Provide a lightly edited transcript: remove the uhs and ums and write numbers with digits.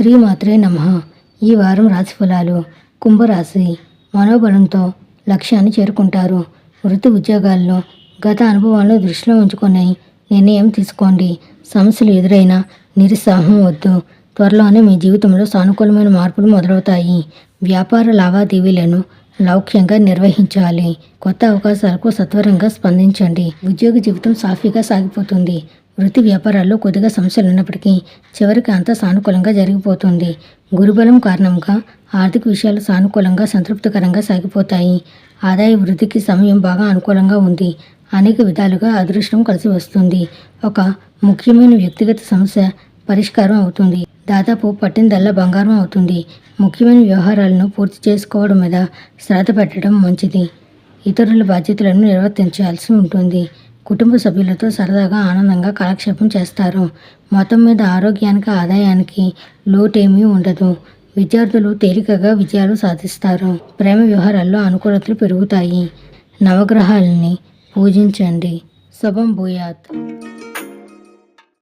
శ్రీమాత్రే నమః. ఈ వారం రాశి ఫలాలు. కుంభరాశి. మనోబలంతో లక్ష్యాన్ని చేరుకుంటారు. వృత్తి ఉద్యోగాల్లో గత అనుభవాలను దృష్టిలో ఉంచుకొని నిర్ణయం తీసుకోండి. సమస్యలు ఎదురైనా నిరుత్సాహం వద్దు. త్వరలోనే మీ జీవితంలో సానుకూలమైన మార్పులు మొదలవుతాయి. వ్యాపార లావాదేవీలను లౌక్యంగా నిర్వహించాలి. కొత్త అవకాశాలకు సత్వరంగా స్పందించండి. ఉద్యోగ జీవితం సాఫీగా సాగిపోతుంది. వృత్తి వ్యాపారాల్లో కొద్దిగా సమస్యలు ఉన్నప్పటికీ చివరికి అంతా సానుకూలంగా జరిగిపోతుంది. గురుబలం కారణంగా ఆర్థిక విషయాలు సానుకూలంగా సంతృప్తికరంగా సాగిపోతాయి. ఆదాయ వృద్ధికి సమయం బాగా అనుకూలంగా ఉంది. అనేక విధాలుగా అదృష్టం కలిసి వస్తుంది. ఒక ముఖ్యమైన వ్యక్తిగత సమస్య పరిష్కారం అవుతుంది. దాదాపు పట్టిందల్లా బంగారం అవుతుంది. ముఖ్యమైన వ్యవహారాలను పూర్తి చేసుకోవడం మీద శ్రద్ధ పెట్టడం మంచిది. ఇతరుల బాధ్యతలను నిర్వర్తించాల్సి ఉంటుంది. కుటుంబ సభ్యులతో సరదాగా ఆనందంగా కాలక్షేపం చేస్తారు. మొత్తం మీద ఆరోగ్యానికి ఆదాయానికి లోటేమీ ఉండదు. విద్యార్థులు తేలికగా విజయాలు సాధిస్తారు. ప్రేమ వ్యవహారాల్లో అనుకూలతలు పెరుగుతాయి. నవగ్రహాలని పూజించండి. శుభం భూయాత్.